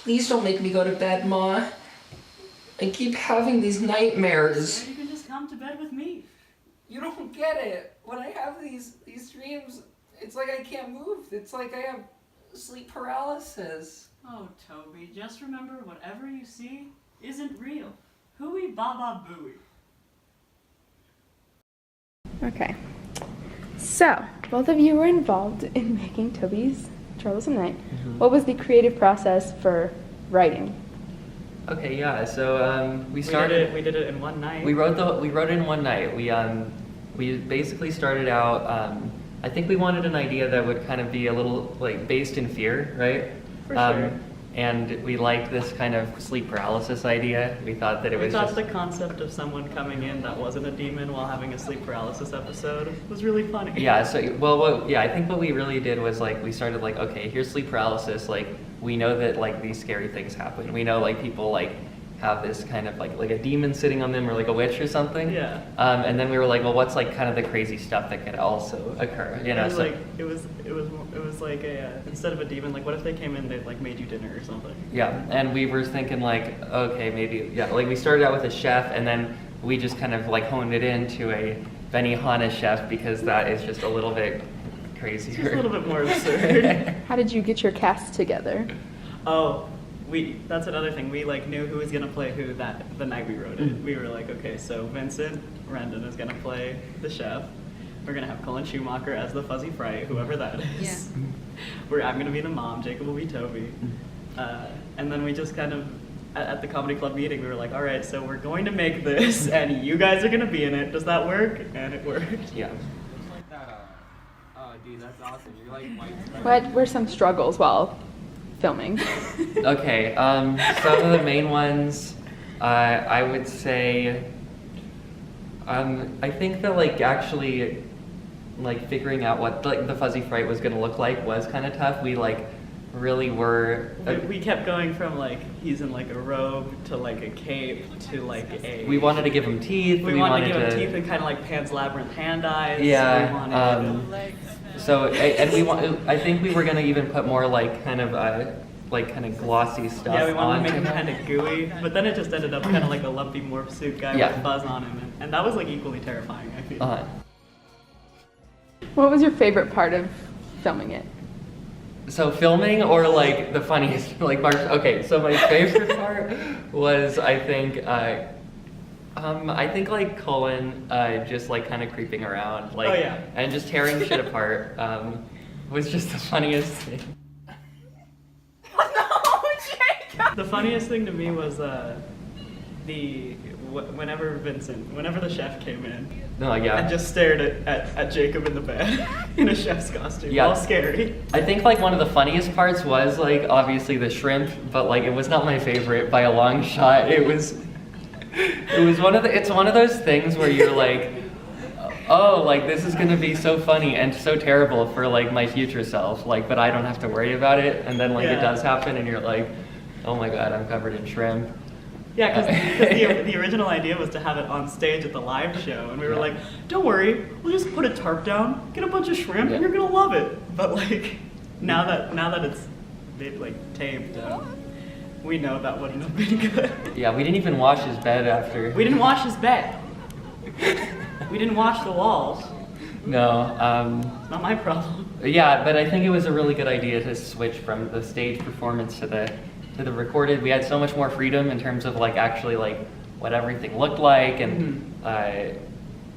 Please don't make me go to bed, Ma. I keep having these nightmares. You can just come to bed with me. You don't get it. When I have these dreams, it's like I can't move. It's like I have sleep paralysis. Oh, Toby, just remember whatever you see isn't real. Hooey baba booey. Okay. So, both of you were involved in making Toby's Troublesome Night. What was the creative process for writing? Okay, yeah. So we started. We did it in one night. We wrote it in one night. We basically started out. I think we wanted an idea that would kind of be a little like based in fear, right? For sure. And we liked this kind of sleep paralysis idea. We thought that it was just the concept of someone coming in that wasn't a demon while having a sleep paralysis episode was really funny. Yeah, so, I think what we really did was, like, we started, like, okay, here's sleep paralysis, like, we know that, like, these scary things happen. We know, like, people, like, have this kind of, like a demon sitting on them or, like, a witch or something. Yeah. And then we were like, well, what's, like, kind of the crazy stuff that could also occur, you know? It was like a, instead of a demon, like, what if they came in, they, like, made you dinner or something? Yeah, and we were thinking, like, okay, maybe, yeah, like, we started out with a chef, and then we just kind of, like, honed it into a Benihana chef, because that is just a little bit crazier. Just a little bit more absurd. How did you get your cast together? Oh, that's another thing. We like knew who was gonna play who the night we wrote it. We were like, okay, so Vincent Rendon is gonna play the chef. We're gonna have Colin Schumacher as the fuzzy fright, whoever that is. Yeah. I'm gonna be the mom. Jacob will be Toby. And then we just kind of at the comedy club meeting, we were like, all right, so we're going to make this, and you guys are gonna be in it. Does that work? And it worked. Yeah. Oh, dude, that's awesome. You're like white. What were some struggles while filming? Okay, some of the main ones, I would say, I think that, like, actually, like, figuring out what, like, the fuzzy fright was gonna look like was kind of tough. We, like, really were... We kept going from, like, he's in, like, a robe to, like, a cape to, like, a... We wanted to give him teeth. We wanted to give him teeth and kind of, like, Pan's Labyrinth hand eyes. Yeah, we wanted I think we were gonna even put more, like, kind of glossy stuff. Yeah, we wanted to make him him. kind of gooey, but then it just ended up kind of like a lumpy morph suit guy with fuzz on him, and that was like equally terrifying, I feel. What was your favorite part of filming it? So filming or like the funniest like part? Okay, so my favorite part was I think like Colin just like kind of creeping around like and just tearing shit apart was just the funniest thing. The funniest thing to me was whenever the chef came in and just stared at Jacob in the bed in a chef's costume. All scary. I think like one of the funniest parts was like obviously the shrimp, but like it was not my favorite by a long shot. It's one of those things where you're like, oh, like this is gonna be so funny and so terrible for like my future self, like, but I don't have to worry about it. And then like it does happen and you're like, oh my god, I'm covered in shrimp. Yeah, because the original idea was to have it on stage at the live show, and we were like, don't worry, we'll just put a tarp down, get a bunch of shrimp, and you're gonna love it. But like, now that it's like taped, we know that wouldn't have been good. Yeah, we didn't even wash his bed after. We didn't wash his bed. We didn't wash the walls. No. Not my problem. Yeah, but I think it was a really good idea to switch from the stage performance to the recorded. We had so much more freedom in terms of like actually like what everything looked like, and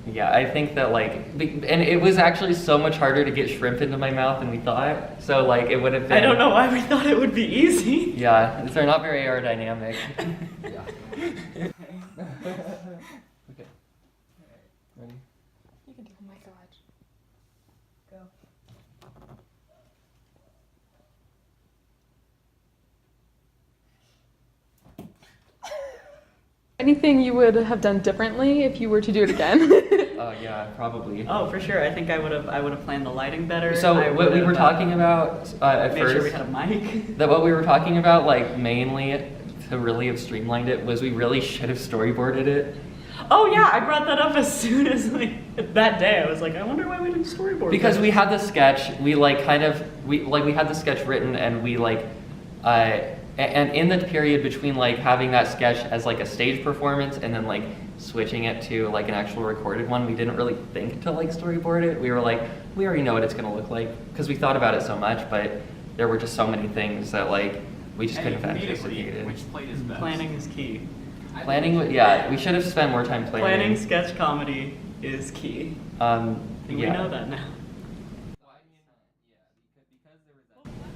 yeah, I think that like, and it was actually so much harder to get shrimp into my mouth than we thought. So like it would have been. I don't know why we thought it would be easy. Yeah, they're not very aerodynamic. Yeah. Okay. Ready? You can do. Oh my god. Go. Anything you would have done differently if you were to do it again? Yeah, probably. Oh, for sure. I think I would have planned the lighting better. So what we were talking about at made first, sure we had a mic. that what we were talking about, like mainly to really have streamlined it, was we really should have storyboarded it. Oh yeah, I brought that up as soon as like that day. I was like, I wonder why we didn't storyboard. Because we had the sketch, we had the sketch written, and we like and in the period between like having that sketch as like a stage performance and then like switching it to like an actual recorded one, we didn't really think to like storyboard it. We were like, we already know what it's gonna look like because we thought about it so much, but there were just so many things that like we just couldn't have anticipated. Which plate is best? Planning is key. Yeah, we should have spent more time planning. Planning sketch comedy is key. Yeah. We know that now.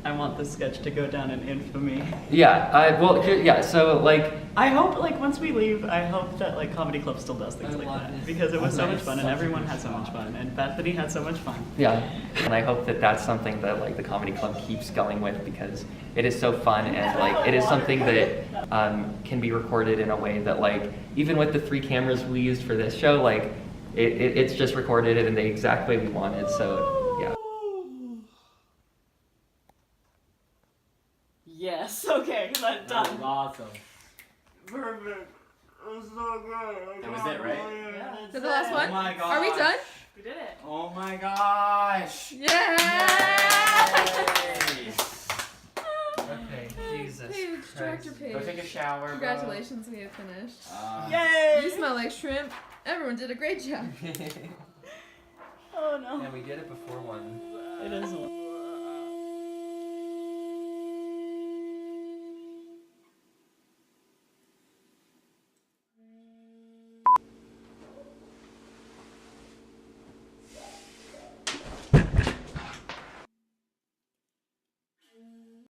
I want this sketch to go down in infamy. Yeah, so like, I hope, like, once we leave, I hope that, like, Comedy Club still does things like that. Because it was so much fun, and everyone had so much fun, and Bethany had so much fun. yeah, and I hope that that's something that, like, the Comedy Club keeps going with, because it is so fun, and, like, it is something that can be recorded in a way that, like, even with the 3 cameras we used for this show, like, it's just recorded in the exact way we wanted, so, yeah. Yes, okay, that's That was done. awesome. Perfect. It was so good. That was it, right? Yeah, Is that the last one? Oh my Are we gosh. done? We did it. Oh my gosh. Yeah! Okay, Jesus. Paige, Director Christ. Paige. Go take a shower, bro. Congratulations, we have finished. Yay! You smell like shrimp. Everyone did a great job. Oh no. And we did it before one. It is one.